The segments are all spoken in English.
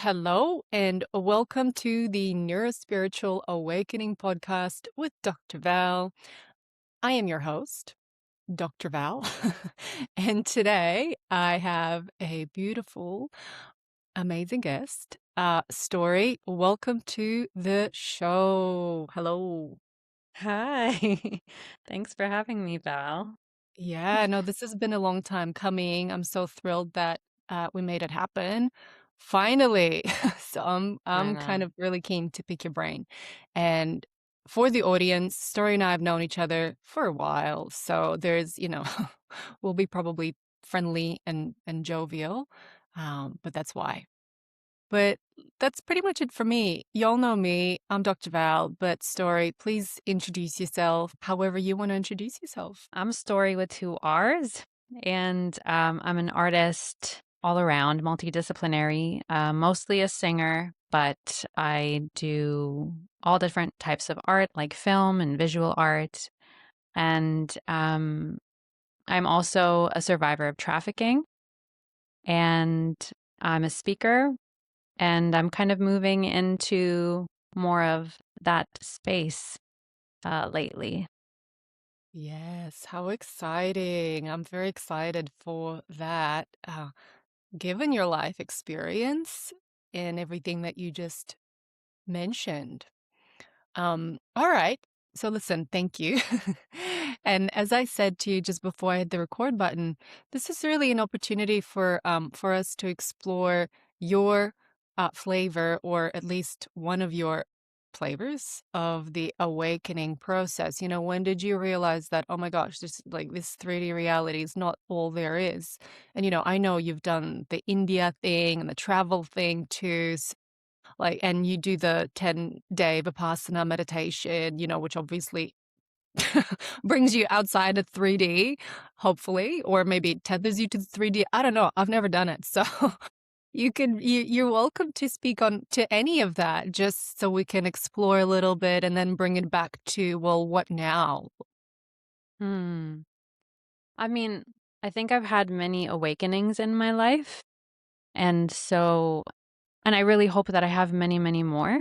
Hello, and welcome to the Neurospiritual Awakening podcast with Dr. Val. I am your host, Dr. Val, and today I have a beautiful, amazing guest, Storry. Welcome to the show. Hello. Hi. Thanks for having me, Val. Yeah, no, this has been a long time coming. I'm so thrilled that we made it happen. Finally. So I I'm kind know. of really keen to pick your brain. And for the audience, Story and I have known each other for a while. So we'll be probably friendly and jovial. But that's why. But that's pretty much it for me. Y'all know me. I'm Dr. Val, but Story, please introduce yourself however you want to introduce yourself. I'm Storry with two R's, and I'm an artist all around, multidisciplinary, mostly a singer, but I do all different types of art, like film and visual art. And I'm also a survivor of trafficking, and I'm a speaker, and I'm kind of moving into more of that space lately. Yes, how exciting. I'm very excited for that. Given your life experience and everything that you just mentioned. All right. So listen, thank you. And as I said to you just before I hit the record button, this is really an opportunity for us to explore your flavor, or at least one of your flavors of the awakening process. When did you realize that, oh my gosh, this 3D reality is not all there is? And I know you've done the India thing and the travel thing too. And you do the 10-day Vipassana meditation, which obviously brings you outside of 3D, hopefully, or maybe it tethers you to the 3D. I don't know. I've never done it. So you're welcome to speak on to any of that, just so we can explore a little bit and then bring it back to, well, what now? Hmm. I mean, I think I've had many awakenings in my life. And so, and I really hope that I have many, many more.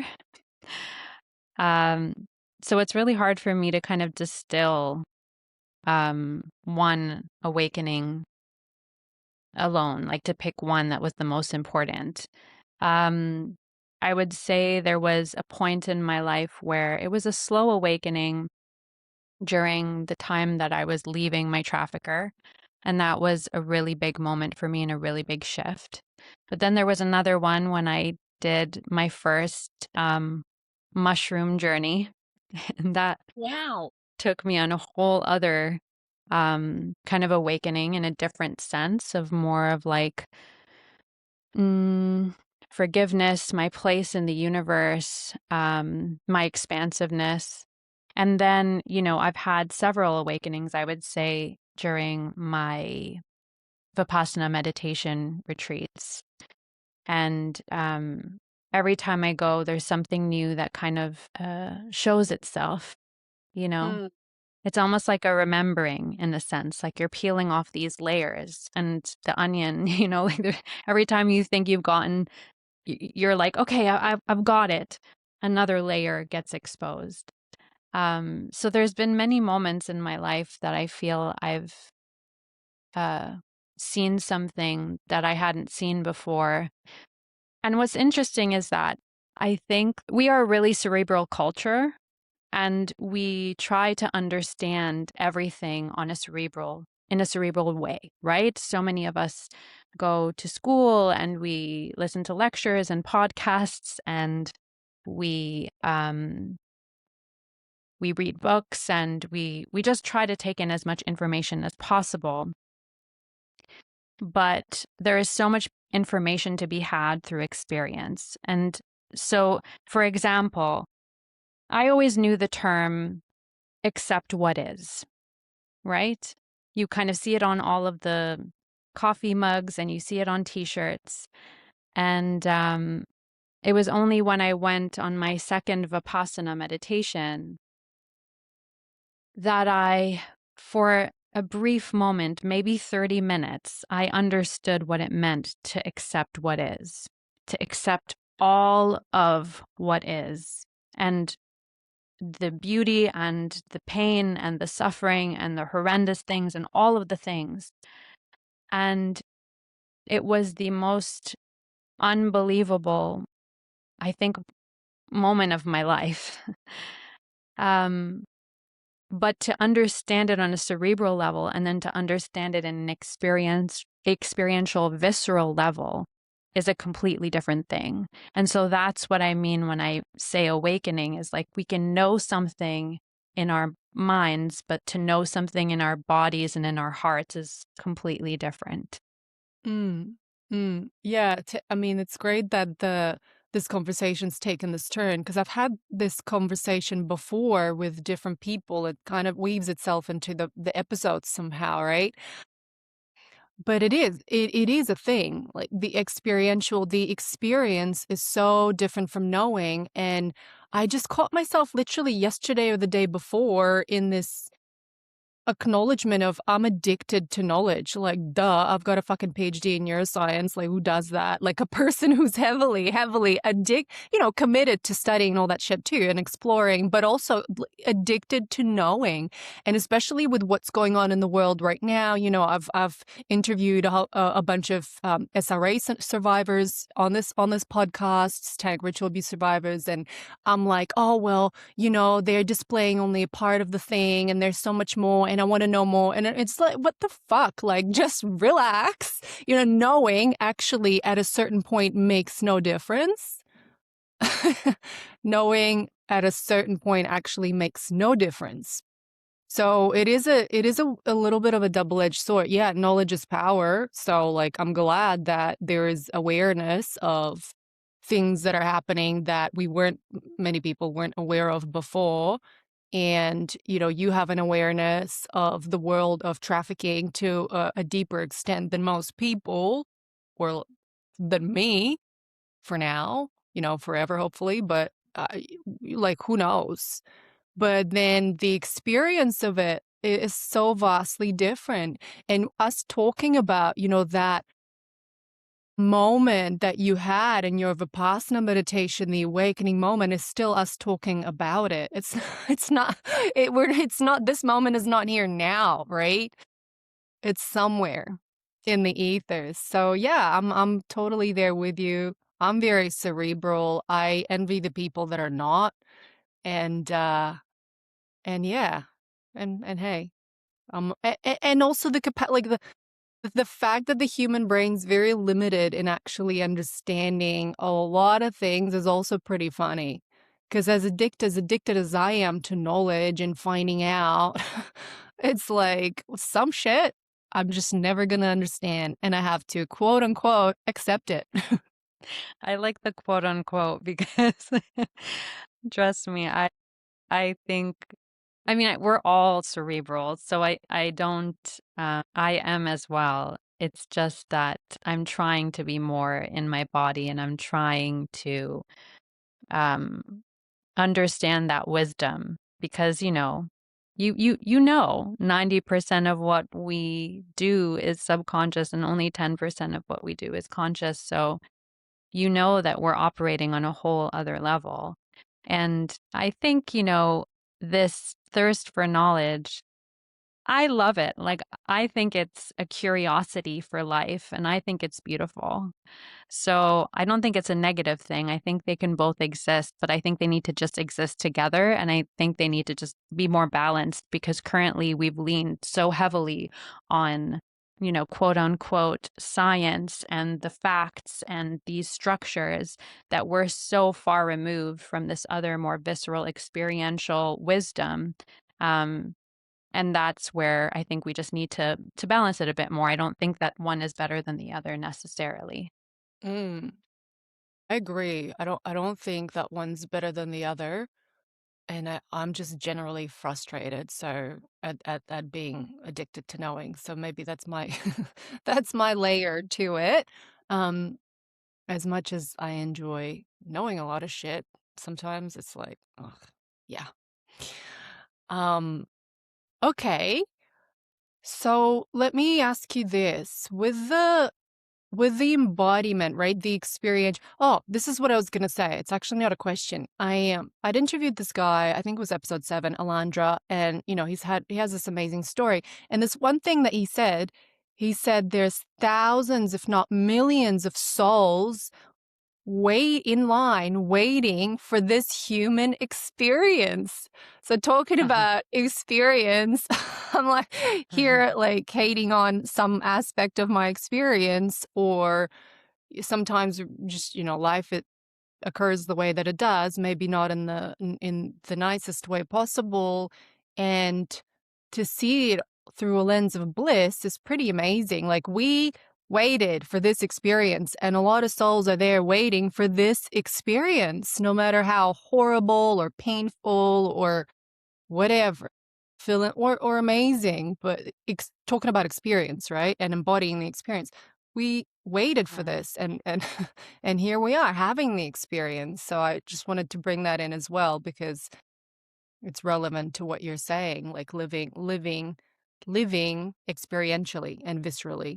Um, so it's really hard for me to kind of distill one awakening alone, like to pick one that was the most important. Um, I would say there was a point in my life where it was a slow awakening during the time that I was leaving my trafficker. And that was a really big moment for me and a really big shift. But then there was another one when I did my first mushroom journey. And that Wow. took me on a whole other kind of awakening in a different sense of more of like mm, forgiveness, my place in the universe, my expansiveness. And then, I've had several awakenings, I would say, during my Vipassana meditation retreats. And every time I go, there's something new that kind of shows itself, you know? Mm. It's almost like a remembering in a sense, like you're peeling off these layers and the onion, every time you think you've gotten, you're like, okay, I've got it. Another layer gets exposed. So there's been many moments in my life that I feel I've uh, seen something that I hadn't seen before. And what's interesting is that I think we are a really cerebral culture, and we try to understand everything in a cerebral way, right? So many of us go to school and we listen to lectures and podcasts, and we we read books, and we just try to take in as much information as possible. But there is so much information to be had through experience. And so, for example, I always knew the term accept what is, right? You kind of see it on all of the coffee mugs and you see it on t-shirts. And it was only when I went on my second Vipassana meditation that for a brief moment, maybe 30 minutes, I understood what it meant to accept what is. to accept all of what is, and the beauty and the pain and the suffering and the horrendous things and all of the things. And it was the most unbelievable, I think, moment of my life. um, but to understand it on a cerebral level and then to understand it in an experiential, visceral level is a completely different thing. And so that's what I mean when I say awakening, is like we can know something in our minds, but to know something in our bodies and in our hearts is completely different. Mm, yeah, I mean, it's great that this conversation's taken this turn because I've had this conversation before with different people. It kind of weaves itself into the episodes somehow, right? But it is a thing. Like the experience is so different from knowing. And I just caught myself literally yesterday or the day before in this acknowledgement of I'm addicted to knowledge. Like, duh, I've got a fucking PhD in neuroscience. Like, who does that? Like a person who's heavily committed to studying all that shit too and exploring, but also addicted to knowing. And especially with what's going on in the world right now, I've interviewed a bunch of SRA survivors on this podcast, satanic ritual abuse survivors, and I'm like, oh well, they're displaying only a part of the thing and there's so much more and I want to know more. And it's like, what the fuck? Like, just relax. Knowing actually at a certain point makes no difference. Knowing at a certain point actually makes no difference. So it is a little bit of a double-edged sword. Yeah, knowledge is power. So like I'm glad that there is awareness of things that are happening that many people weren't aware of before. And you have an awareness of the world of trafficking to a deeper extent than most people, or than me for now, forever hopefully, but like who knows. But then the experience of it is so vastly different. And us talking about, that moment that you had in your Vipassana meditation, the awakening moment, is still us talking about it. It's it's not it's not, this moment is not here now, right? It's somewhere in the ethers. So yeah, I'm totally there with you. I'm very cerebral. I envy the people that are not. And and yeah, and hey, and also the fact that the human brain's very limited in actually understanding a lot of things is also pretty funny. Because as addicted as I am to knowledge and finding out, it's like some shit I'm just never gonna understand, and I have to quote unquote accept it. I like the quote unquote because trust me, I think, I mean, we're all cerebral, so I don't, I am as well. It's just that I'm trying to be more in my body and I'm trying to um, understand that wisdom because, you know 90% of what we do is subconscious and only 10% of what we do is conscious. So you know that we're operating on a whole other level. And I think, this thirst for knowledge, I love it. Like, I think it's a curiosity for life and I think it's beautiful. So I don't think it's a negative thing. I think they can both exist, but I think they need to just exist together. And I think they need to just be more balanced because currently we've leaned so heavily on, quote unquote, science and the facts and these structures that we're so far removed from this other more visceral experiential wisdom. Um, and that's where I think we just need to balance it a bit more. I don't think that one is better than the other necessarily. Mm, I agree. I don't think that one's better than the other. And I'm just generally frustrated, so at being addicted to knowing. So maybe that's my that's my layer to it. Um, as much as I enjoy knowing a lot of shit, sometimes it's like, ugh, yeah. Um, okay. So let me ask you this. With the with the embodiment, right? The experience. Oh, this is what I was gonna say. It's actually not a question. I'd interviewed this guy, I think it was episode 7, Alandra, and he has this amazing story. And this one thing that he said there's thousands, if not millions of souls wait in line waiting for this human experience. So talking about experience, I'm like here like hating on some aspect of my experience, or sometimes just life it occurs the way that it does, maybe not in the nicest way possible, and to see it through a lens of bliss is pretty amazing. Like, we waited for this experience, and a lot of souls are there waiting for this experience, no matter how horrible or painful or whatever, feeling or amazing, but talking about experience, right? And embodying the experience. We waited for this, and and here we are having the experience. So I just wanted to bring that in as well, because it's relevant to what you're saying, like living experientially and viscerally.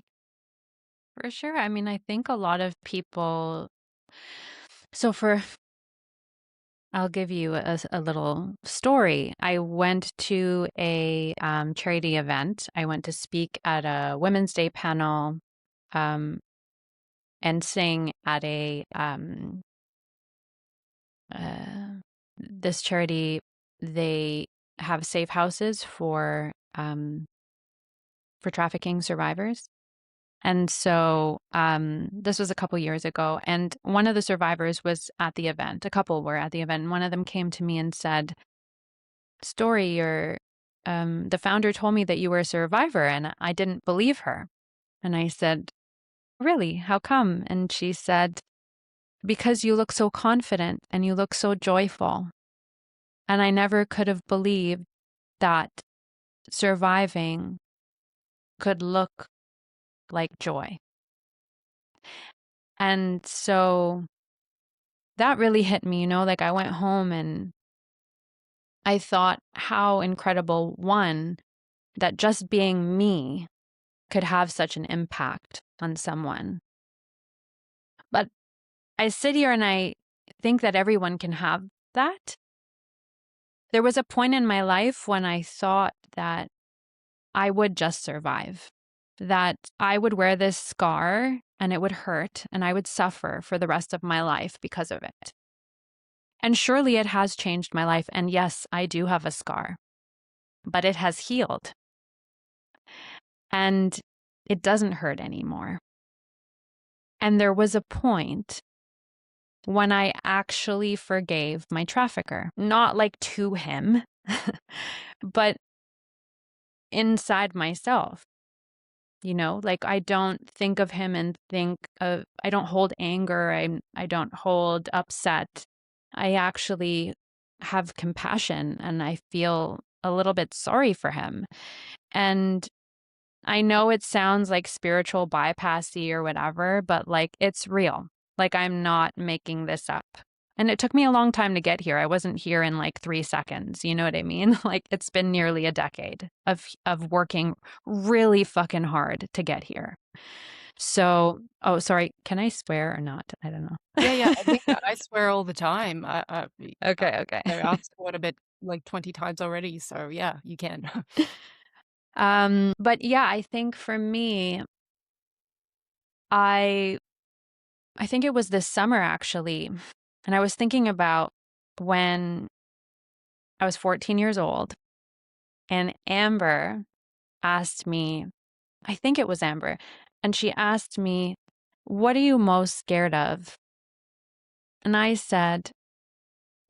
For sure. I mean, I think a lot of people. So for I'll give you a little story. I went to a charity event. I went to speak at a Women's Day panel, um, and sing at this charity. They have safe houses for trafficking survivors. And so this was a couple years ago, and one of the survivors was at the event. A couple were at the event, and one of them came to me and said, "Storry, the founder told me that you were a survivor," and I didn't believe her. And I said, "Really? How come?" And she said, "Because you look so confident and you look so joyful. And I never could have believed that surviving could look like joy." And so that really hit me, like I went home and I thought how incredible, one, that just being me could have such an impact on someone. But I sit here and I think that everyone can have that. There was a point in my life when I thought that I would just survive, that I would wear this scar and it would hurt and I would suffer for the rest of my life because of it. And surely it has changed my life. And yes, I do have a scar, but it has healed and it doesn't hurt anymore. And there was a point when I actually forgave my trafficker, not like to him, but inside myself. Like I don't think of him and I don't hold anger. I don't hold upset. I actually have compassion and I feel a little bit sorry for him. And I know it sounds like spiritual bypassy or whatever, but like it's real. Like I'm not making this up. And it took me a long time to get here. I wasn't here in like 3 seconds. You know what I mean? Like it's been nearly a decade of working really fucking hard to get here. So, oh, sorry. Can I swear or not? I don't Yeah, yeah. I think know. I swear all the time. Okay, okay. I asked what a bit like 20 times already. So yeah, you can. But yeah, I think for me, I I think it was this summer actually, and I was thinking about when I was 14 years old and Amber asked me, I think it was Amber, and she asked me, "What are you most scared of?" And I said,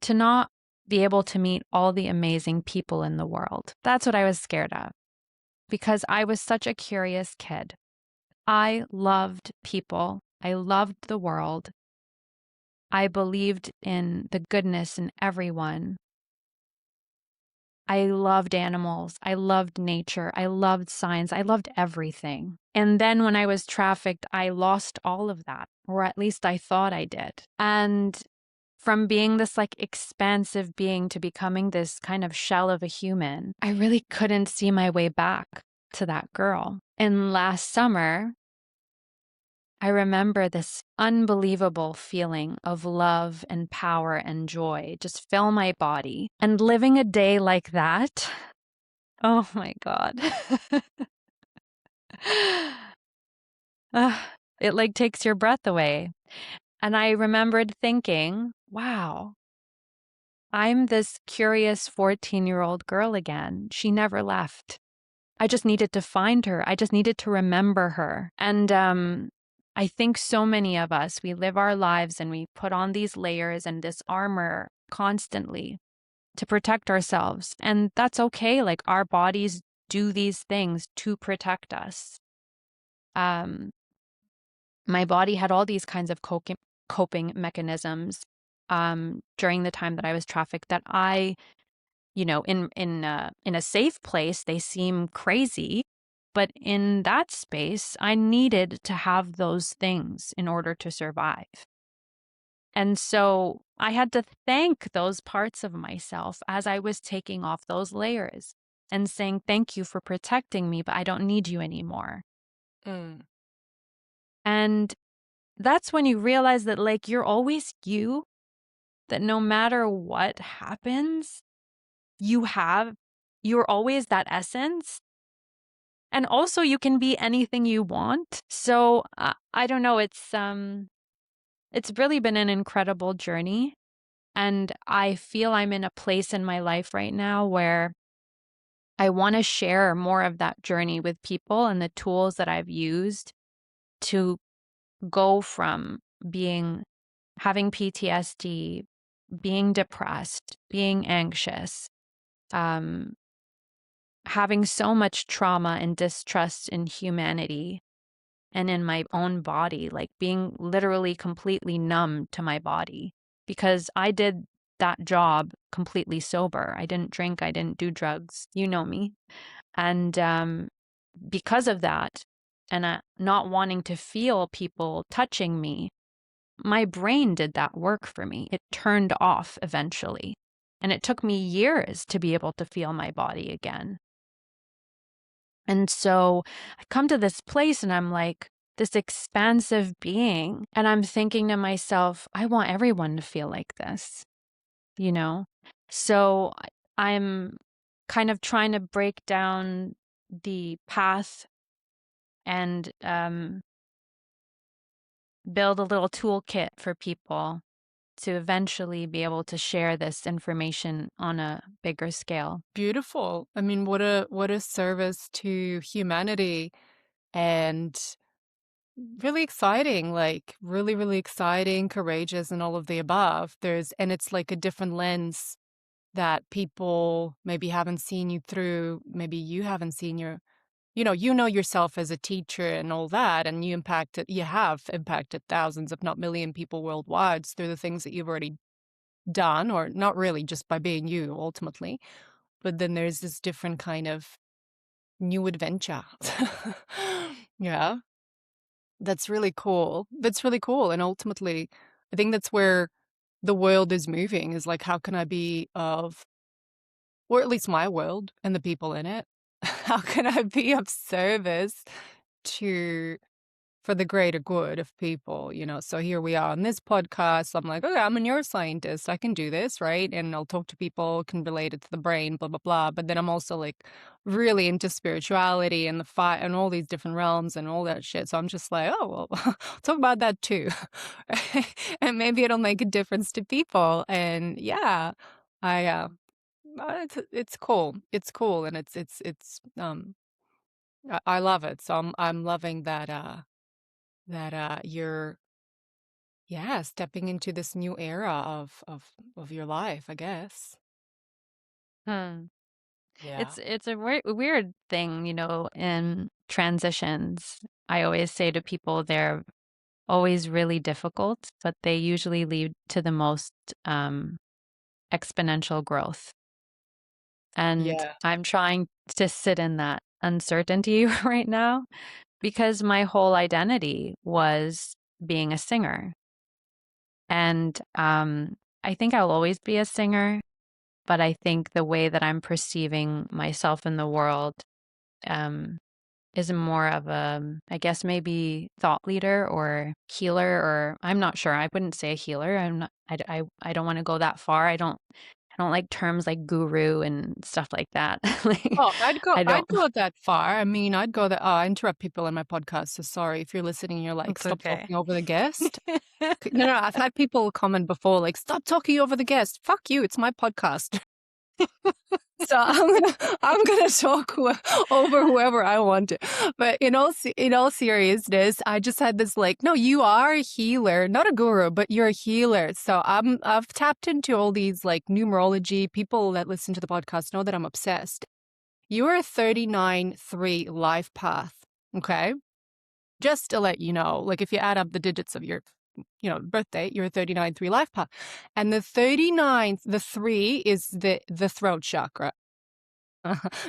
"To not be able to meet all the amazing people in the world." That's what I was scared of because I was such a curious kid. I loved people. I loved the world. I believed in the goodness in everyone. I loved animals. I loved nature. I loved science. I loved everything. And then when I was trafficked, I lost all of that, or at least I thought I did. And from being this like expansive being to becoming this kind of shell of a human, I really couldn't see my way back to that girl. And last summer, I remember this unbelievable feeling of love and power and joy just fill my body. And living a day like that, oh my God. It like takes your breath away. And I remembered thinking, wow, I'm this curious 14-year-old girl again. She never left. I just needed to find her. I just needed to remember her. And I think so many of us, we live our lives and we put on these layers and this armor constantly to protect ourselves. And that's okay. Like our bodies do these things to protect us. Um, my body had all these kinds of coping mechanisms during the time that I was trafficked that I, in a safe place, they seem crazy, but in that space, I needed to have those things in order to survive. And so I had to thank those parts of myself as I was taking off those layers and saying, thank you for protecting me, but I don't need you anymore. Mm. And that's when you realize that, like, you're always you, that no matter what happens, you're always that essence. And also you can be anything you want. So I don't know. It's really been an incredible journey. And I feel I'm in a place in my life right now where I want to share more of that journey with people and the tools that I've used to go from having PTSD, being depressed, being anxious, um, having so much trauma and distrust in humanity and in my own body, like being literally completely numb to my body because I did that job completely sober. I didn't drink, I didn't do drugs. You know me. And because of that, and not wanting to feel people touching me, my brain did that work for me. It turned off eventually. And it took me years to be able to feel my body again. And so I come to this place and I'm like this expansive being. And I'm thinking to myself, I want everyone to feel like this, you know? So I'm kind of trying to break down the path and build a little toolkit for people to eventually be able to share this information on a bigger scale. Beautiful. I mean, what a service to humanity, and really exciting, like really, really exciting, courageous, and all of the above. And it's like a different lens that people maybe haven't seen you through. Maybe you haven't seen you know yourself as a teacher and all that, and you have impacted thousands, if not million people worldwide through the things that you've already done, or not really, just by being you ultimately. But then there's this different kind of new adventure. Yeah, that's really cool. That's really cool. And ultimately, I think that's where the world is moving, is like, how can I be of, or at least my world and the people in it, how can I be of service to for the greater good of people, you know? So here we are on this podcast. I'm like, okay, I'm a neuroscientist. I can do this, right? And I'll talk to people, can relate it to the brain, blah, blah, blah. But then I'm also like really into spirituality and the fight and all these different realms and all that shit. So I'm just like, oh, well, talk about that too. And maybe it'll make a difference to people. And yeah, I, it's cool. It's cool. And I love it. So I'm loving that you're, yeah, stepping into this new era of your life, I guess. Hmm. Yeah. It's a weird thing, in transitions. I always say to people they're always really difficult, but they usually lead to the most exponential growth. And Yeah. I'm trying to sit in that uncertainty right now because my whole identity was being a singer. And I think I'll always be a singer, but I think the way that I'm perceiving myself in the world, um, is more of a, I guess maybe thought leader or healer, or I'm not sure. I wouldn't say a healer. I'm not. I don't want to go that far. I don't like terms like guru and stuff like that. Like, Oh, I'd go I I'd don't. go that far. I mean, I'd go that I interrupt people in my podcast, so sorry if you're listening, you're like, It's "Stop okay. talking over the guest." No, no, I've had people comment before, like, "Stop talking over the guest." Fuck you, it's my podcast. So I'm gonna talk over whoever I want to. But in all seriousness, I just had this like, no, you are a healer, not a guru, but you're a healer. So I've tapped into all these like numerology. People that listen to the podcast know that I'm obsessed. You're a 39-3 life path. Okay. Just to let you know, like if you add up the digits of your birthday, you're a 39-3 life path. And the 39th, the 3 is the throat chakra.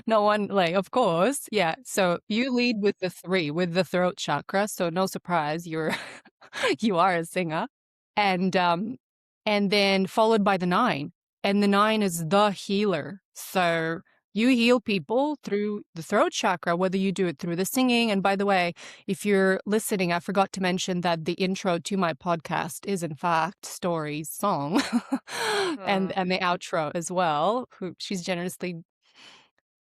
No one, like, of course. Yeah. So you lead with the 3, with the throat chakra. So no surprise, you're you are a singer. And and then followed by the 9. And the 9 is the healer. So you heal people through the throat chakra, whether you do it through the singing. And by the way, if you're listening, I forgot to mention that the intro to my podcast is in fact Story's song. Oh. And the outro as well, who she's generously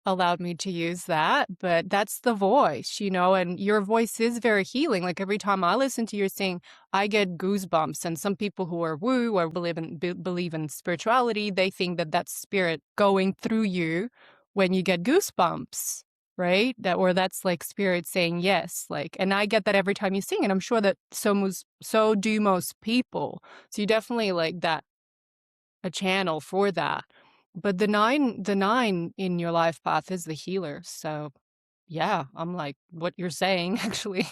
allowed me to use that, but that's the voice, and your voice is very healing. Like every time I listen to your sing, I get goosebumps. And some people who are woo or believe in spirituality, they think that that's spirit going through you when you get goosebumps, right? That's like spirit saying yes. Like, and I get that every time you sing, and I'm sure that so do most people. So you definitely like that a channel for that. But the nine in your life path is the healer. So yeah, I'm like, what you're saying actually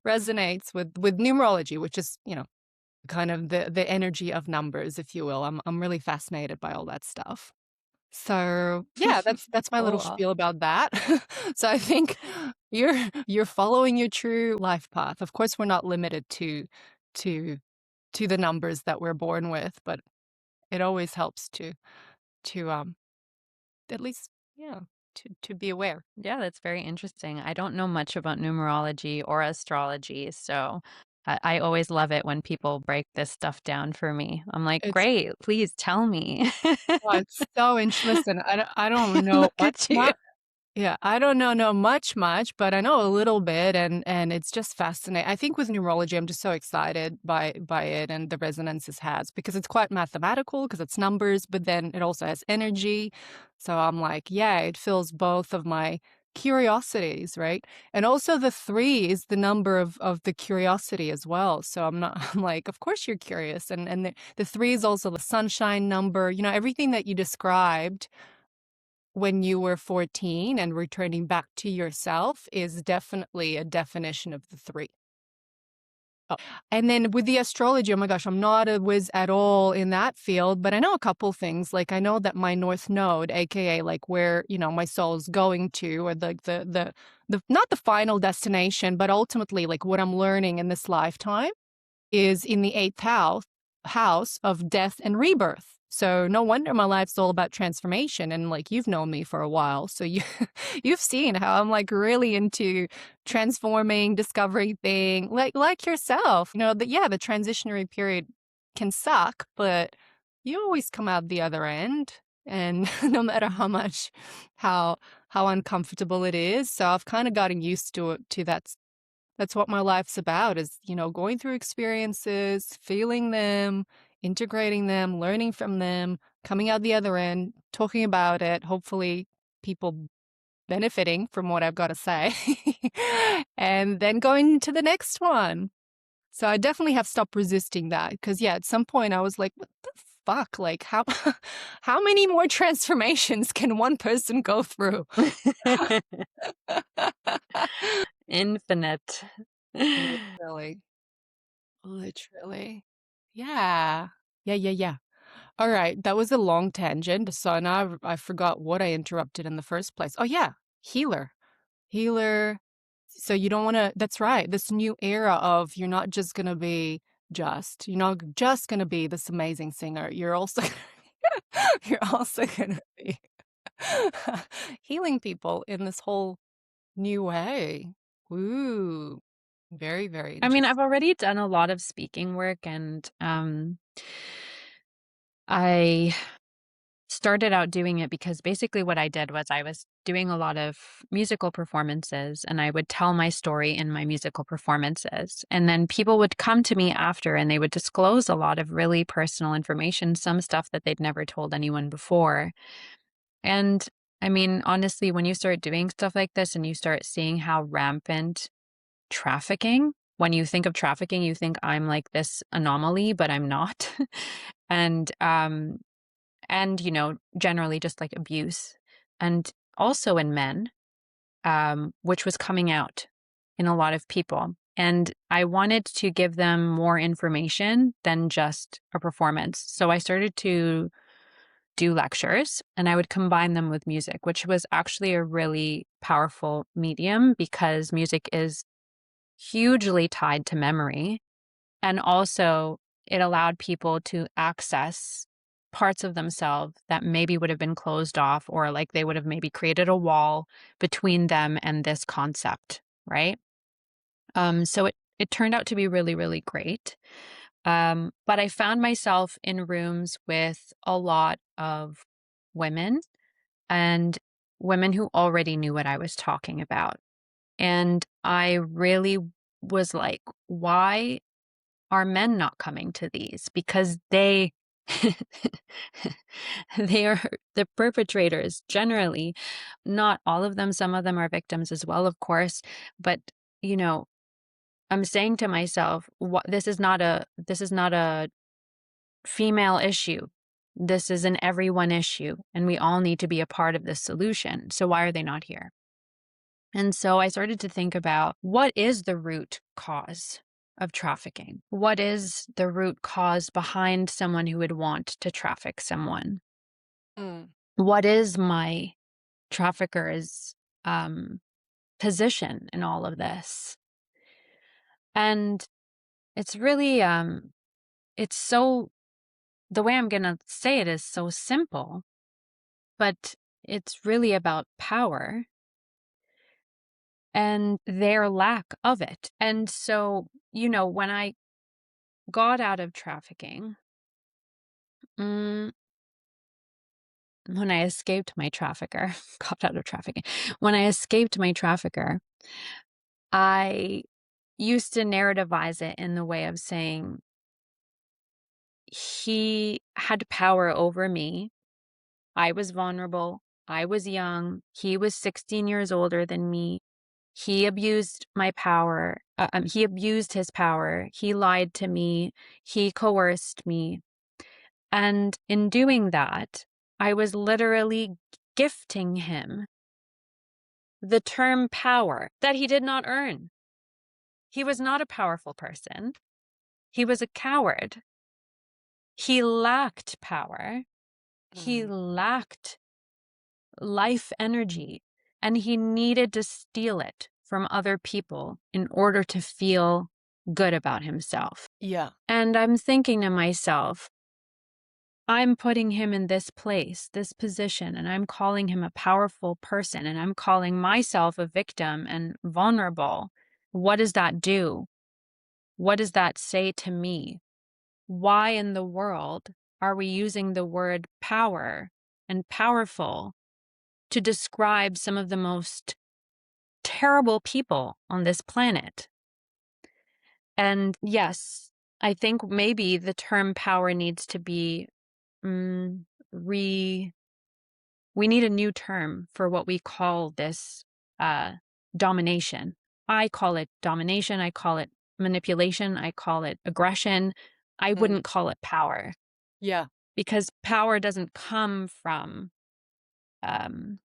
resonates with numerology, which is, kind of the energy of numbers, if you will. I'm really fascinated by all that stuff. So yeah, that's my little Cool. spiel about that. So I think you're following your true life path. Of course, we're not limited to to the numbers that we're born with, but it always helps to at least, yeah, to be aware. Yeah, that's very interesting. I don't know much about numerology or astrology, so I always love it when people break this stuff down for me. I'm like, It's great, please tell me. it's so listen, I don't know Look at you. much. Yeah, I don't know much, but I know a little bit, and it's just fascinating. I think with numerology, I'm just so excited by it and the resonance it has because it's quite mathematical because it's numbers, but then it also has energy. So I'm like, yeah, it fills both of my curiosities, right? And also the 3 is the number of the curiosity as well. So I'm not I'm like, of course you're curious. And the 3 is also the sunshine number. Everything that you described when you were 14 and returning back to yourself is definitely a definition of the 3. Oh, and then with the astrology, oh my gosh, I'm not a whiz at all in that field, but I know a couple things. Like I know that my North Node, aka like where, my soul's going to, or the not the final destination, but ultimately like what I'm learning in this lifetime is in the eighth house of death and rebirth. So no wonder my life's all about transformation. And like you've known me for a while, so you've seen how I'm like really into transforming, discovering things like yourself. The transitionary period can suck, but you always come out the other end. And no matter how how uncomfortable it is, so I've kind of gotten used to that. That's what my life's about is, going through experiences, feeling them, integrating them, learning from them, coming out the other end, talking about it, hopefully people benefiting from what I've got to say, and then going to the next one. So I definitely have stopped resisting that because, yeah, at some point I was like, what the fuck? Like, how, how many more transformations can one person go through? Infinite. Literally. Literally. Yeah. Yeah. All right, that was a long tangent, so now I forgot what I interrupted in the first place. Oh, yeah, healer. Healer. So you don't wanna that's right, this new era of you're not just gonna be you're not just gonna be this amazing singer, you're also you're also gonna be healing people in this whole New way. Ooh, very, very I mean, I've interesting. already done a lot of speaking work, and I started out doing it because basically what I did was I was doing a lot of musical performances, and I would tell my story in my musical performances. And then people would come to me after and they would disclose a lot of really personal information, some stuff that they'd never told anyone before. And I mean, honestly, when you start doing stuff like this and you start seeing how rampant trafficking, when you think of trafficking, you think I'm like this anomaly, but I'm not. and generally just like abuse, and also in men, which was coming out in a lot of people. And I wanted to give them more information than just a performance. So I started to do lectures, and I would combine them with music, which was actually a really powerful medium because music is hugely tied to memory. And also, it allowed people to access parts of themselves that maybe would have been closed off, or like they would have maybe created a wall between them and this concept, right? So it turned out to be really, really great. But I found myself in rooms with a lot of women, and women who already knew what I was talking about. And I really was like, why are men not coming to these? Because they they are the perpetrators generally. Not all of them, some of them are victims as well, of course, but you know, I'm saying to myself, what, this is not a female issue. This is an everyone issue, and we all need to be a part of this solution. So why are they not here? And so I started to think about, what is the root cause of trafficking? What is the root cause behind someone who would want to traffic someone? Mm. What is my trafficker's um, position in all of this? And it's really, it's so, the way I'm going to say it is so simple, but it's really about power and their lack of it. And so, when I got out of trafficking, mm, when I escaped my trafficker, got out of trafficking, when I escaped my trafficker, I used to narrativize it in the way of saying he had power over me. I was vulnerable. I was young. He was 16 years older than me. He abused my power. He abused his power. He lied to me. He coerced me. And in doing that, I was literally gifting him the term power that he did not earn. He was not a powerful person. He was a coward. He lacked power. He Mm. lacked life energy, and he needed to steal it from other people in order to feel good about himself. Yeah. And I'm thinking to myself, I'm putting him in this place, this position, and I'm calling him a powerful person, and I'm calling myself a victim and vulnerable. What does that do? What does that say to me? Why in the world are we using the word power and powerful to describe some of the most terrible people on this planet? And yes, I think maybe the term power needs to be mm, re we need a new term for what we call this uh, domination. I call it domination. I call it manipulation. I call it aggression. I Mm. wouldn't call it power, Yeah. because power doesn't come from um,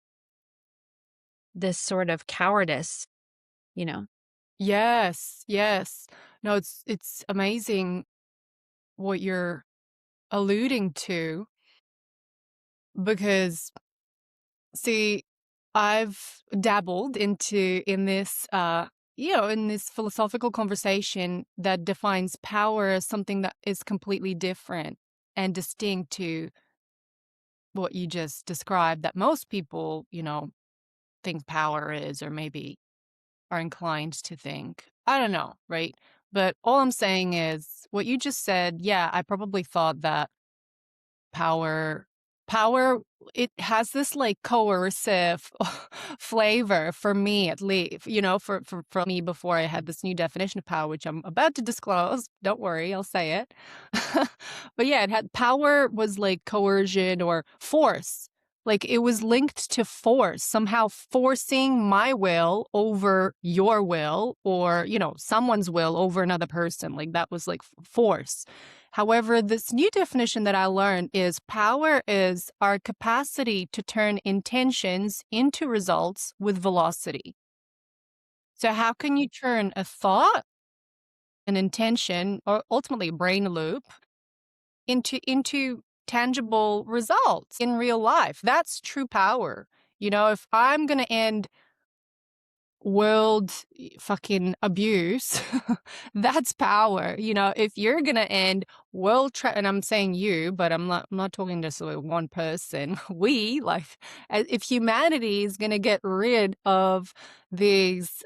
this sort of cowardice, you know? Yes. Yes. No, it's amazing what you're alluding to because see, I've dabbled in this in this philosophical conversation that defines power as something that is completely different and distinct to what you just described that most people, think power is, or maybe are inclined to think. I don't know, right? But all I'm saying is what you just said, yeah, I probably thought that Power power, it has this, like, coercive flavor for me at least, for me before I had this new definition of power, which I'm about to disclose. Don't worry, I'll say it. But yeah, it had power was like coercion or force. Like, it was linked to force, somehow forcing my will over your will or, someone's will over another person. Like, that was like force. However, this new definition that I learned is power is our capacity to turn intentions into results with velocity. So, how can you turn a thought, an intention, or ultimately a brain loop into tangible results in real life? That's true power. If I'm going to end world fucking abuse, that's power. If you're gonna end and I'm saying you, but I'm not talking just like one person. We, like, if humanity is gonna get rid of these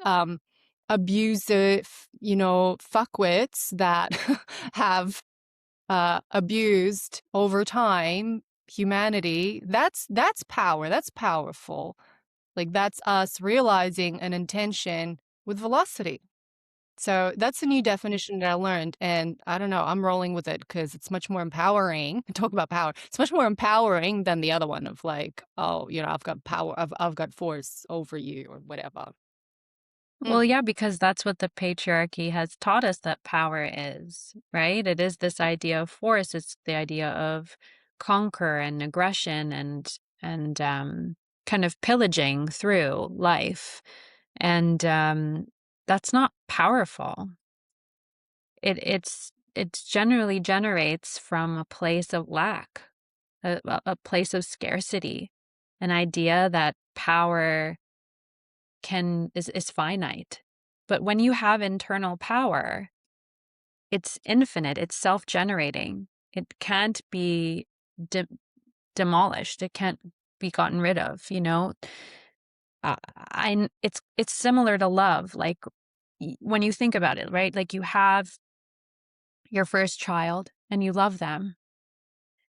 abusive, fuckwits that have abused over time humanity, that's power. That's powerful. Like, that's us realizing an intention with velocity. So that's a new definition that I learned, and I don't know, I'm rolling with it because it's much more empowering. Talk about power. It's much more empowering than the other one of like, oh, I've got power, I've got force over you or whatever. Mm. Well, yeah, because that's what the patriarchy has taught us that power is, right? It is this idea of force. It's the idea of conquer and aggression and kind of pillaging through life. And that's not powerful. It's generally generates from a place of lack, a place of scarcity, an idea that power is finite. But when you have internal power, it's infinite, it's self-generating. It can't be de demolished, it can't be gotten rid of, you know? It's similar to love, like, when you think about it, right? Like, you have your first child and you love them,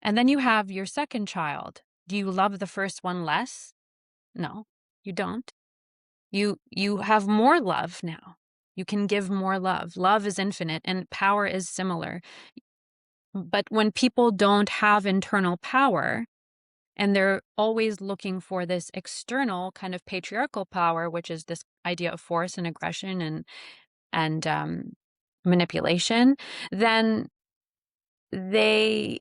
and then you have your second child. Do you love the first one less? No, you don't. You have more love now. You can give more love. Love is infinite and power is similar. But when people don't have internal power and they're always looking for this external kind of patriarchal power, which is this idea of force and aggression and manipulation, then they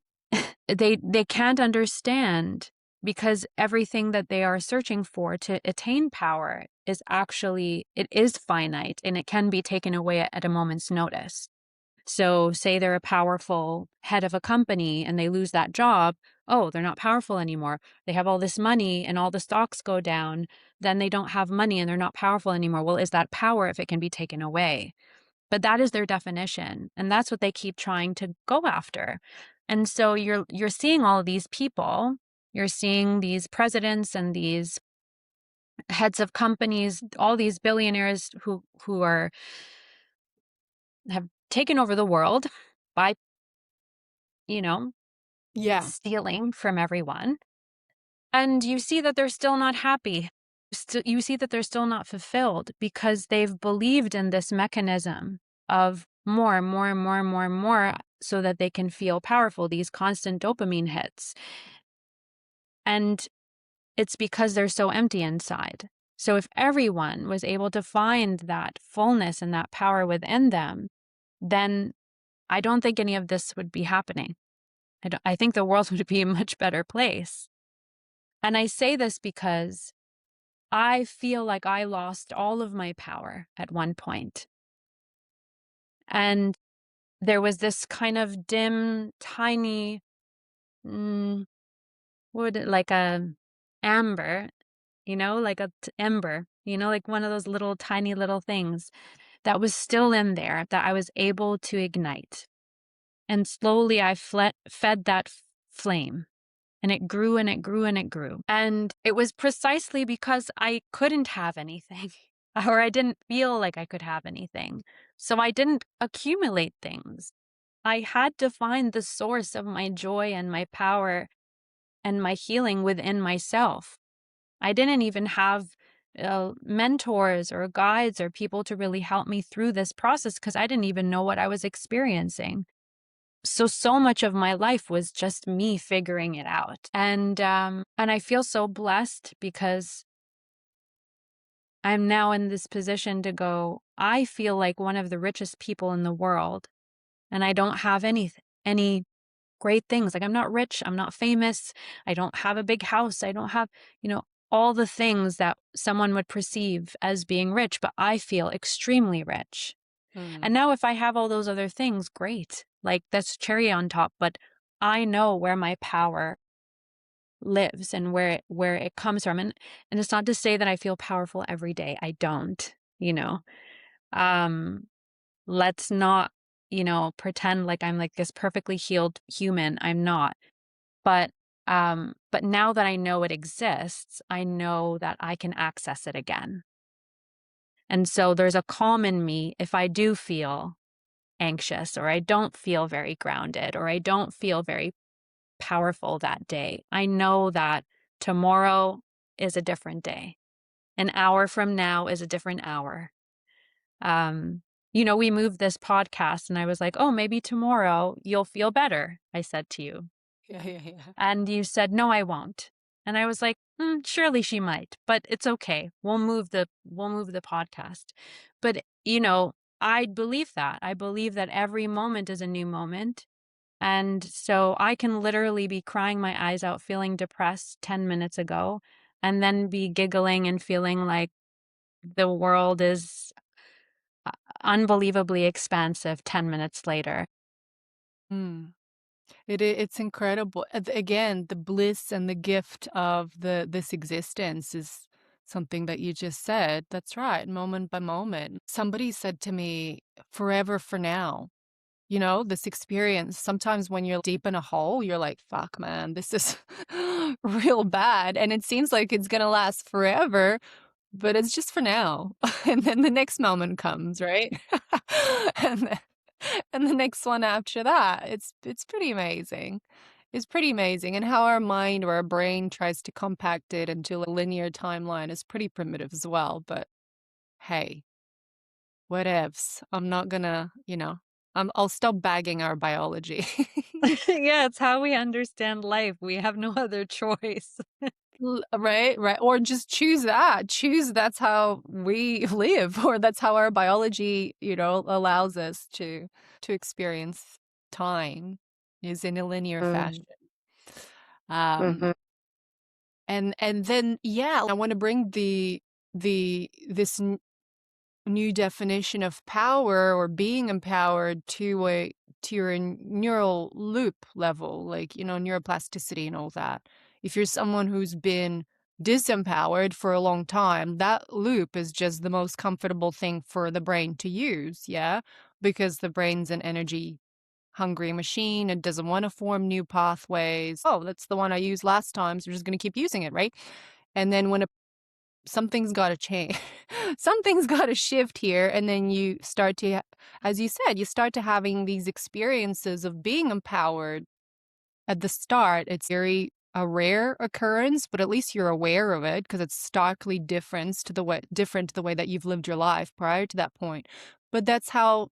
they can't understand, because everything that they are searching for to attain power is actually, it is finite and it can be taken away at a moment's notice. So say they're a powerful head of a company and they lose that job. Oh, they're not powerful anymore. They have all this money and all the stocks go down. Then they don't have money and they're not powerful anymore. Well, is that power if it can be taken away? But that is their definition, and that's what they keep trying to go after. And so you're seeing all of these people, you're seeing these presidents and these heads of companies, all these billionaires who are have taken over the world by, you know, Yeah. stealing from everyone. And you see that they're still not happy. You see that they're still not fulfilled because they've believed in this mechanism of more and more and more and more and more so that they can feel powerful, these constant dopamine hits. And it's because they're so empty inside. So if everyone was able to find that fullness and that power within them, then I don't think any of this would be happening. I think the world would be a much better place. And I say this because I feel like I lost all of my power at one point. And there was this kind of dim, tiny, mm, like a amber, like a ember, like one of those little tiny little things that was still in there that I was able to ignite. And slowly I fed that flame. And it grew and it grew and it grew. And it was precisely because I couldn't have anything or I didn't feel like I could have anything. So I didn't accumulate things. I had to find the source of my joy and my power and my healing within myself. I didn't even have mentors or guides or people to really help me through this process because I didn't even know what I was experiencing. So much of my life was just me figuring it out. And I feel so blessed because I'm now in this position to go, I feel like one of the richest people in the world, and I don't have any great things. Like I'm not rich, I'm not famous, I don't have a big house, I don't have, you know, all the things that someone would perceive as being rich, but I feel extremely rich. Mm, And now if I have all those other things, great. Like that's cherry on top, but I know where my power lives and where it comes from. And it's not to say that I feel powerful every day. I don't, you know. Um let's not, pretend like I'm like this perfectly healed human. I'm not. But now that I know it exists, I know that I can access it again. And so there's a calm in me if I do feel anxious or I don't feel very grounded or I don't feel very powerful that day. I know that tomorrow is a different day. An hour from now is a different hour. Um, we moved this podcast and I was like, "Oh, maybe tomorrow you'll feel better," I said to you. yeah, yeah, yeah. And you said, "No, I won't." And I was like, surely she might, but it's okay. We'll move the podcast." But, I believe that. I believe that every moment is a new moment. And so I can literally be crying my eyes out, feeling depressed 10 minutes ago, and then be giggling and feeling like the world is uh, unbelievably expansive 10 minutes later. Mm. It's incredible. Again, the bliss and the gift of this existence is something that you just said. That's right, moment by moment. Somebody said to me, "Forever for now." This experience. Sometimes when you're deep in a hole, you're like, "Fuck, man, this is real bad," and it seems like it's gonna last forever, but it's just for now. And then the next moment comes, right? And then and the next one after that. It's pretty amazing. It's pretty amazing, and how our mind or our brain tries to compact it into a linear timeline is pretty primitive as well, but hey, whatevs. I'm not gonna, I'll stop bagging our biology. Yeah, it's how we understand life. We have no other choice. Right, right, or just choose that. Choose that's how we live, or that's how our biology, allows us to experience time is in a linear fashion. Mm. Um, and then, yeah, I wanna bring this new definition of power or being empowered to your neural loop level, like, neuroplasticity and all that. If you're someone who's been disempowered for a long time, that loop is just the most comfortable thing for the brain to use, yeah? Because the brain's an energy hungry machine. It doesn't want to form new pathways. Oh, that's the one I used last time, so we're just going to keep using it, right? And then when something's got to change. Something's got to shift here. And then you start to, as you said, you start to having these experiences of being empowered at the start. It's very a rare occurrence, but at least you're aware of it because it's starkly different to the way that you've lived your life prior to that point. But that's how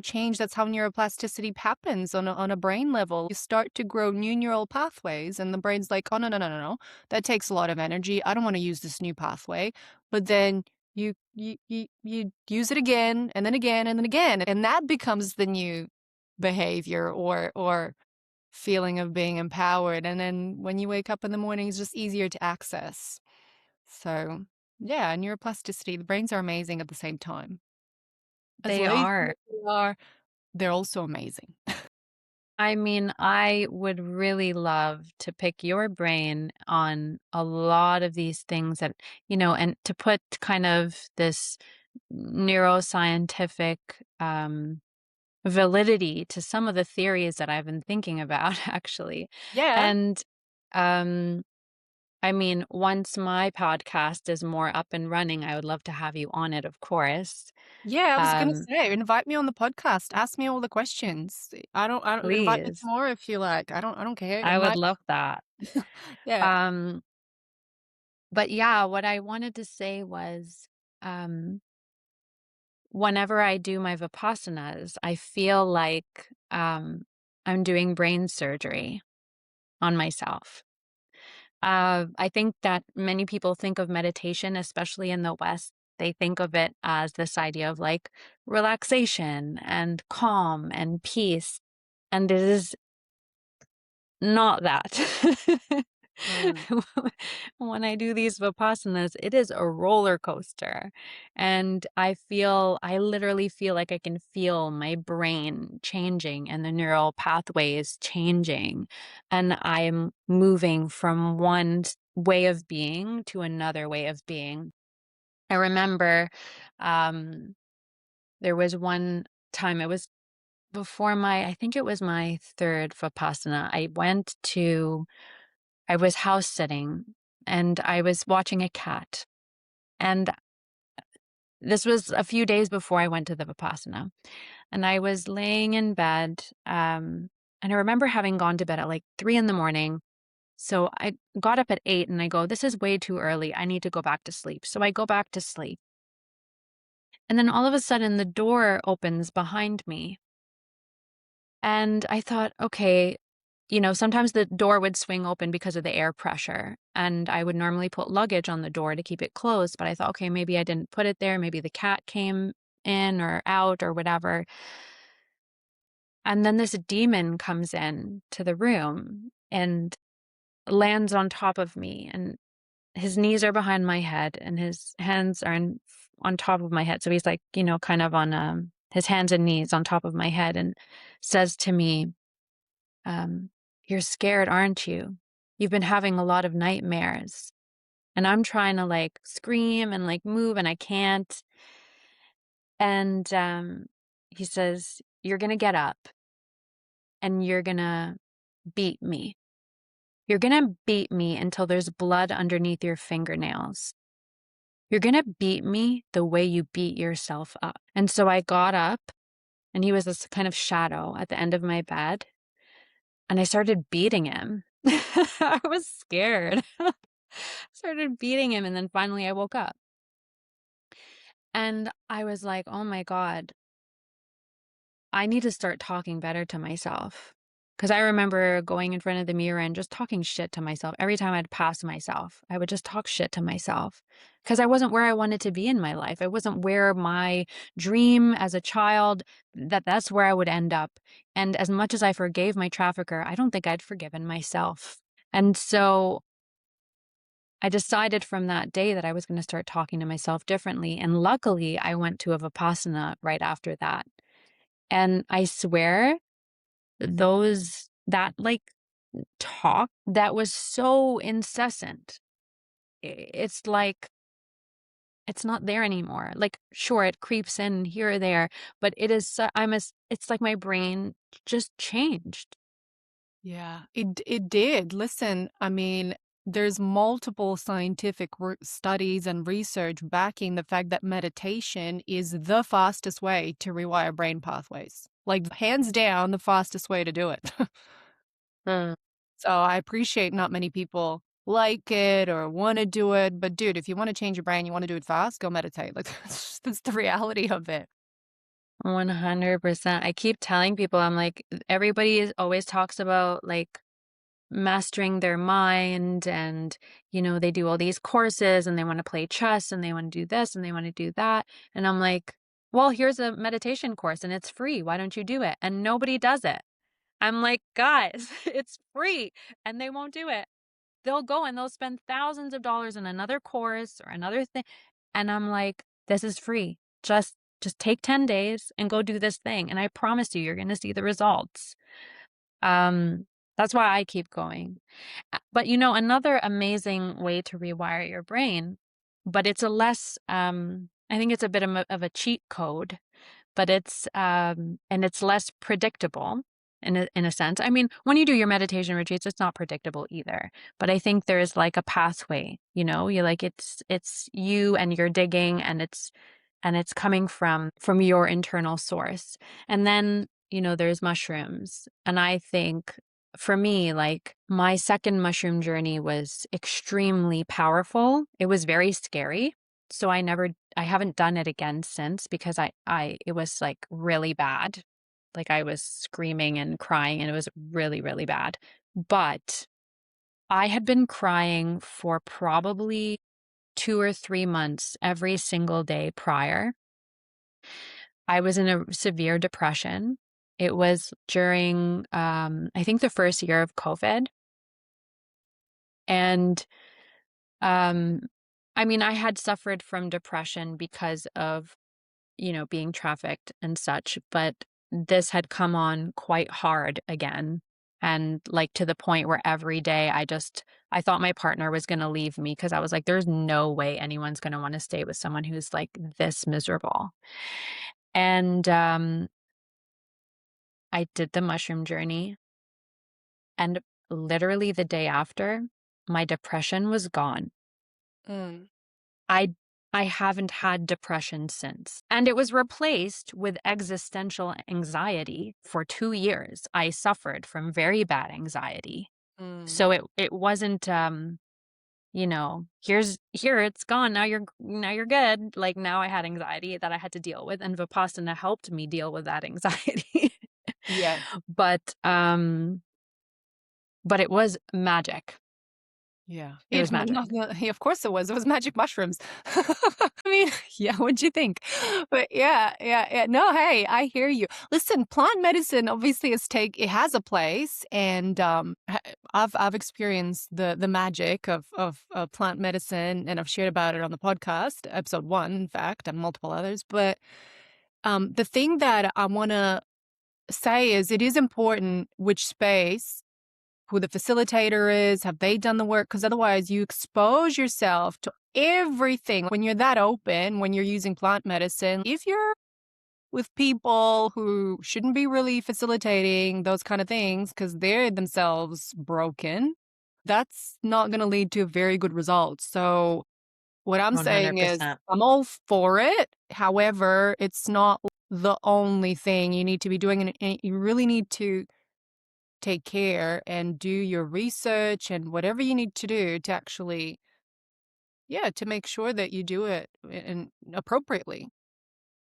change, that's how neuroplasticity happens on a brain level. You start to grow new neural pathways, and the brain's like, oh, no, no, no, no, no, that takes a lot of energy. I don't want to use this new pathway. But then you use it again and then again and then again, and that becomes the new behavior or feeling of being empowered. And then when you wake up in the morning, it's just easier to access. So, yeah, neuroplasticity, the brains are amazing at the same time. As They lazy are. as they are, they're also amazing. I mean, I would really love to pick your brain on a lot of these things that, and to put kind of this neuroscientific validity to some of the theories that I've been thinking about, actually. Yeah. And Um, I mean, once my podcast is more up and running, I would love to have you on it, of course. Yeah, I was gonna Um, say, invite me on the podcast, ask me all the questions. I don't invite me please. tomorrow if you like. I don't care. I would Invite love that. Yeah. Um, but yeah, what I wanted to say was, um, whenever I do my Vipassanas, I feel like I'm doing brain surgery on myself. I think that many people think of meditation, especially in the West, they think of it as this idea of like relaxation and calm and peace. And it is not that. Mm. When I do these Vipassanas, it is a roller coaster. And I literally feel like I can feel my brain changing and the neural pathways changing. And I'm moving from way of being to another way of being. I remember um, there was one time, it was I think it was my third Vipassana. I was house sitting and I was watching a cat. And this was a few days before I went to the Vipassana. And I was laying in bed. And I remember having gone to bed at like 3 in the morning. So I got up at 8 and I go, this is way too early. I need to go back to sleep. So I go back to sleep. And then all of a sudden the door opens behind me. And I thought, okay, sometimes the door would swing open because of the air pressure. And I would normally put luggage on the door to keep it closed. But I thought, okay, maybe I didn't put it there. Maybe the cat came in or out or whatever. And then this demon comes in to the room and lands on top of me. And his knees are behind my head and his hands are on top of my head. So he's like, kind of on his hands and knees on top of my head and says to me, um, you're scared, aren't you? You've been having a lot of nightmares. And I'm trying to like scream and like move and I can't. And he says, you're going to get up and you're going to beat me. You're going to beat me until there's blood underneath your fingernails. You're going to beat me the way you beat yourself up. And so I got up and he was this kind of shadow at the end of my bed. And I started beating him. I was scared. Started beating him, and then finally I woke up. And I was like, "Oh my God, I need to start talking better to myself." Because I remember going in front of the mirror and just talking shit to myself. Every time I'd pass myself, I would just talk shit to myself because I wasn't where I wanted to be in my life. I wasn't where my dream as a child, that's where I would end up. And as much as I forgave my trafficker, I don't think I'd forgiven myself. And so I decided from that day that I was going to start talking to myself differently. And luckily, I went to a Vipassana right after that. And I swear, that like talk that was so incessant, it's like, it's not there anymore. Like, sure, it creeps in here or there, but it's like my brain just changed. Yeah, it did. Listen, I mean, there's multiple scientific studies and research backing the fact that meditation is the fastest way to rewire brain pathways. Like, hands down, the fastest way to do it. Mm. So I appreciate not many people like it or want to do it, but dude, if you want to change your brain, you want to do it fast, go meditate. Like, that's the reality of it. 100%. I keep telling people, I'm like, always talks about like mastering their mind and they do all these courses and they want to play chess and they want to do this and they want to do that, and I'm like, well, here's a meditation course and it's free, why don't you do it? And nobody does it. I'm like, guys, it's free, and they won't do it. They'll go and they'll spend thousands of dollars in another course or another thing, and I'm like, this is free. Just take 10 days and go do this thing and I promise you're going to see the results. um that's why I keep going. But another amazing way to rewire your brain, but it's a less I think it's a bit of a cheat code, but it's and it's less predictable, in a sense. I mean, when you do your meditation retreats, it's not predictable either. But I think there's like a pathway, you like it's you and you're digging, and it's coming from your internal source. And then, there's mushrooms. And I think for me, like my second mushroom journey was extremely powerful. It was very scary. So I haven't done it again since, because it was like really bad. Like I was screaming and crying, and it was really, really bad. But I had been crying for probably 2 or 3 months every single day prior. I was in a severe depression. It was during, I think, the first year of COVID. And um, I mean, I had suffered from depression because of, being trafficked and such, but this had come on quite hard again. And like to the point where every day I thought my partner was going to leave me, because I was like, there's no way anyone's going to want to stay with someone who's like this miserable. And I did the mushroom journey, and literally the day after, my depression was gone. Mm, I I haven't had depression since. And it was replaced with existential anxiety. For 2 years, I suffered from very bad anxiety. mm. So it wasn't here it's gone. Now you're good. Like now I had anxiety that I had to deal with, and Vipassana helped me deal with that anxiety. Yeah. But it was magic. Yeah. It was magic. Yeah, of course it was. It was magic mushrooms. I mean, yeah, what'd you think? But yeah, yeah, yeah. No, hey, I hear you. Listen, plant medicine obviously it has a place, and I've experienced the magic of plant medicine, and I've shared about it on the podcast, episode 1, in fact, and multiple others. But the thing that I want to say is it is important which space, who the facilitator is, have they done the work? Because otherwise you expose yourself to everything when you're that open, when you're using plant medicine. If you're with people who shouldn't be really facilitating those kind of things because they're themselves broken, that's not going to lead to very good results. So what I'm saying is 100%. I'm all for it. However, it's not the only thing you need to be doing, and you really need to take care and do your research and whatever you need to do to actually, yeah, to make sure that you do it and appropriately,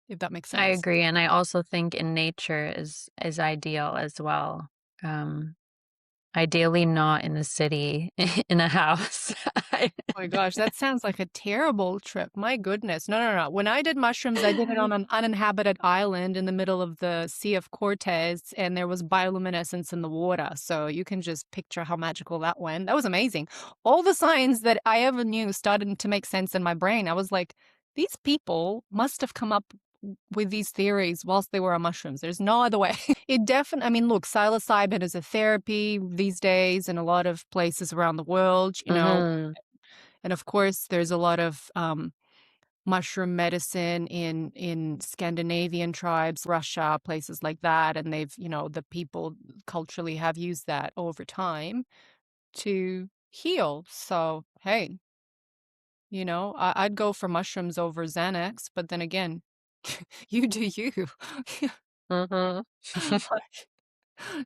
if that makes I sense. agree, and I also think in nature is ideal as well. Um, Ideally not in the city, in a house. Oh my gosh, that sounds like a terrible trip. My goodness. No, no, no. When I did mushrooms, I did it on an uninhabited island in the middle of the Sea of Cortez, and there was bioluminescence in the water. So you can just picture how magical that went. That was amazing. All the signs that I ever knew started to make sense in my brain. I was like, these people must have come up with these theories whilst they were on mushrooms. There's no other way. It definitely, I mean, look, psilocybin is a therapy these days in a lot of places around the world, Mhm. and of course, there's a lot of mushroom medicine in Scandinavian tribes, Russia, places like that, and they've, the people culturally have used that over time to heal. So, hey, I'd go for mushrooms over Xanax, but then again, you do you. Mhm.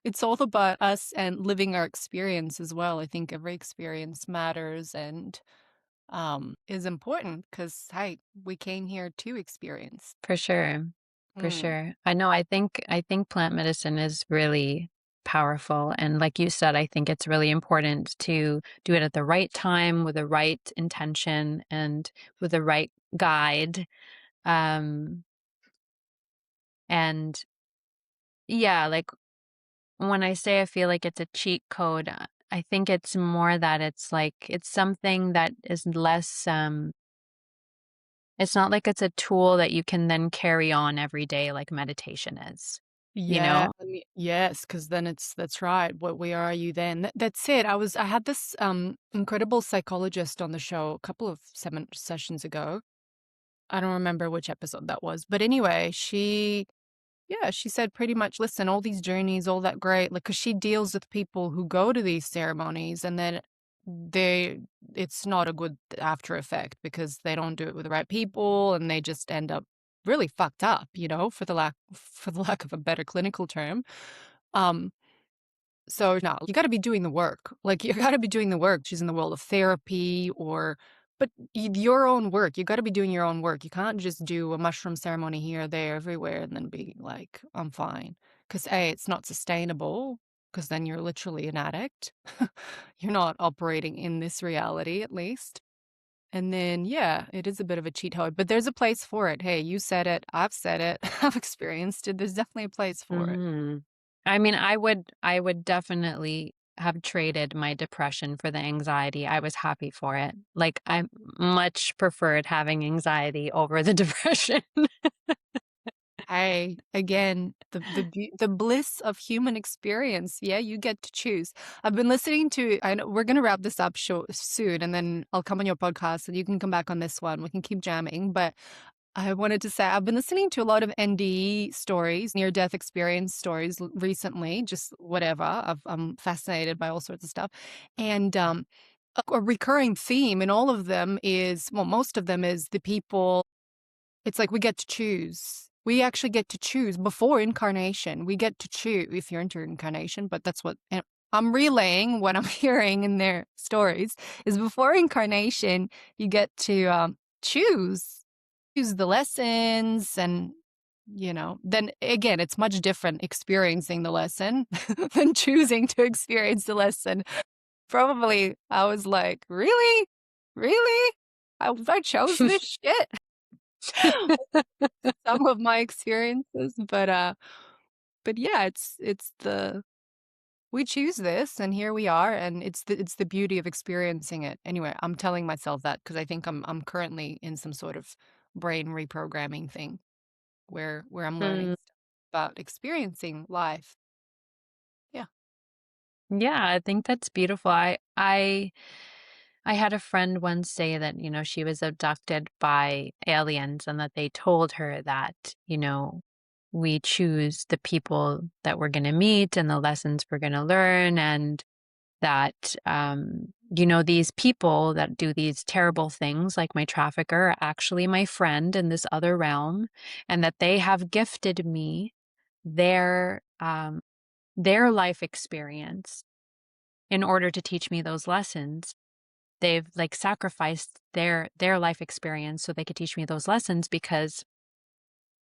It's all about us and living our experience as well. I think every experience matters and is important because, hey, we came here to experience. For sure. For Mm. sure. I think plant medicine is really powerful, and like you said, I think it's really important to do it at the right time with the right intention and with the right guide. Um, and yeah, like when I say I feel like it's a cheat code, I think it's more that it's like it's something that is less it's not like it's a tool that you can then carry on every day like meditation is, you Yeah, know? I mean, yes, because then that's right. Where are you then? That's it. I had this incredible psychologist on the show a couple of sessions ago. I don't remember which episode that was, but anyway, she yeah, she said pretty much, listen, all these journeys, all that great, like, 'cause she deals with people who go to these ceremonies and then they it's not a good after effect because they don't do it with the right people and they just end up really fucked up, for the lack of a better clinical term. Um, so no, you gotta be doing the work. Like, you gotta be doing the work. She's in the world of therapy but your own work. You gotta be doing your own work. You can't just do a mushroom ceremony here, there, everywhere, and then be like, "I'm fine." 'Cause A, it's not sustainable. Because then you're literally an addict. You're not operating in this reality, at least. And then, yeah, it is a bit of a cheat code, but there's a place for it. Hey, you said it. I've said it. I've experienced it. There's definitely a place for it. Mhm. I mean, I would definitely have traded my depression for the anxiety. I was happy for it. Like, I much preferred having anxiety over the depression. Again, the bliss of human experience. Yeah, you get to choose. I've been listening to I know we're gonna wrap this up soon, and then I'll come on your podcast, and you can come back on this one. We can keep jamming, but I wanted to say I've been listening to a lot of NDE stories, near-death experience stories recently, just whatever. I'm fascinated by all sorts of stuff. And a recurring theme in all of them is, well, most of them is the people, it's like we get to choose. We actually get to choose before incarnation. We get to choose if you're into incarnation, but that's what and I'm relaying what I'm hearing in their stories is before incarnation, you get to choose the lessons and then again it's much different experiencing the lesson than choosing to experience the lesson. Probably I was like, really, I chose this shit. Some of my experiences, but yeah, it's the we choose this and here we are, and it's the beauty of experiencing it. Anyway, I'm telling myself that because I think I'm currently in some sort of brain reprogramming thing where I'm learning Mm, stuff about experiencing life. Yeah. yeah, I think that's beautiful. I had a friend once say that, she was abducted by aliens and that they told her that, we choose the people that we're going to meet and the lessons we're going to learn, and that, these people that do these terrible things, like my trafficker, are actually my friend in this other realm, and that they have gifted me their, their life experience in order to teach me those lessons. They've, like, sacrificed their life experience so they could teach me those lessons because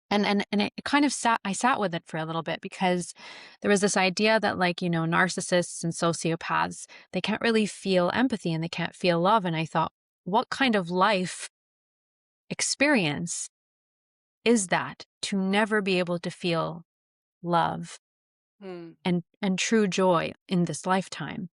and it kind of I sat with it for a little bit because there was this idea that, like, narcissists and sociopaths, they can't really feel empathy and they can't feel love, and I thought, what kind of life experience is that to never be able to feel love Mm. and true joy in this lifetime?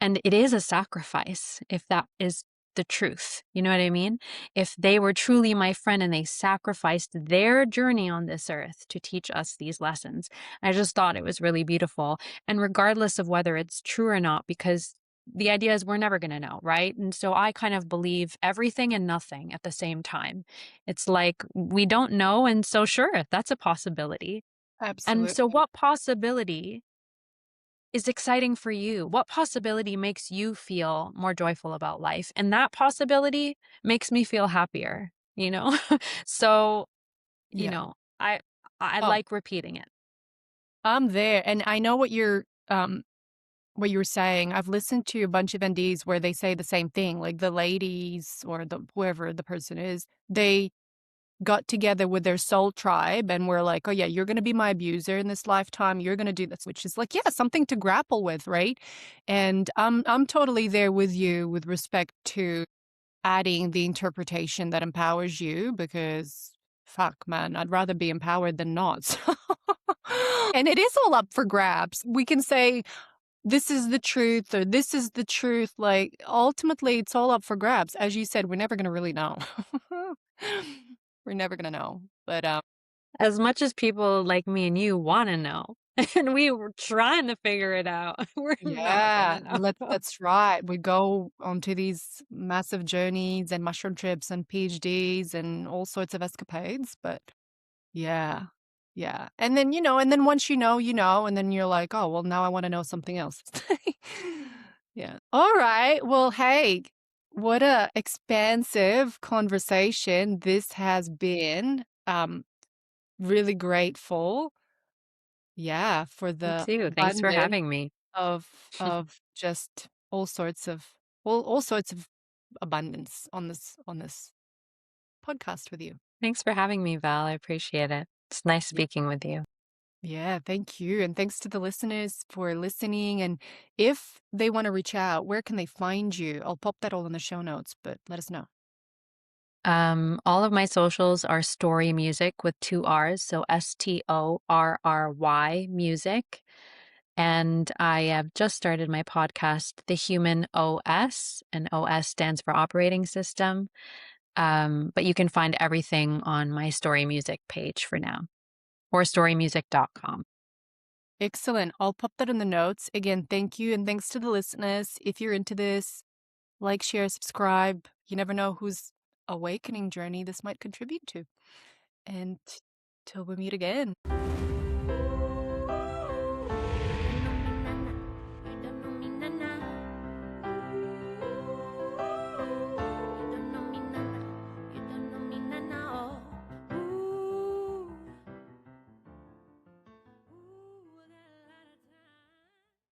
And it is a sacrifice if that is the truth. You know what I mean? If they were truly my friend and they sacrificed their journey on this earth to teach us these lessons, I just thought it was really beautiful. And regardless of whether it's true or not, because the idea is we're never going to know, right? And so I kind of believe everything and nothing at the same time. It's like we don't know. And so, sure, that's a possibility. And so, Absolutely. what possibility is exciting for you? What possibility makes you feel more joyful about life? And that possibility makes me feel happier, you know? So, you Yeah. know, I I Oh, like repeating it. I'm there, and I know what you were saying. I've listened to a bunch of NDs where they say the same thing, like the ladies or the whoever the person is, they got together with their soul tribe and were like, "Oh yeah, you're gonna be my abuser in this lifetime. You're gonna do this," which is like, yeah, something to grapple with, right? And I'm totally there with you with respect to adding the interpretation that empowers you because fuck, man, I'd rather be empowered than not. And it is all up for grabs. We can say this is the truth or this is the truth. Like ultimately, it's all up for grabs. As you said, we're never gonna really know. We're never gonna know. But As much as people like me and you want to know, and we were trying to figure it out, we're not going yeah, to know. that's right. We go onto these massive journeys and mushroom trips and PhDs and all sorts of escapades. But yeah, Yeah. And then, and then once you know, and then you're like, "Oh, well, now I wanna know something else." Yeah. Alright. Well, hey, what a expansive conversation this has been. Really grateful, yeah, for Me the too. Thanks for abundance having me. of just all sorts of abundance on this podcast with you. Thanks for having me, Val. I appreciate it. It's nice Yeah. speaking with you. Yeah, thank you. And thanks to the listeners for listening. And if they want to reach out, where can they find you? I'll pop that all in the show notes, but let us know. All of my socials are Story Music with two R's, so STORRY music. And I have just started my podcast, The Human OS, and OS stands for operating system. But you can find everything on my Story Music page for now, or storymusic.com. Excellent. I'll pop that in the notes. Again, thank you. And thanks to the listeners. If you're into this, like, share, subscribe. You never know whose awakening journey this might contribute to. And till we meet again.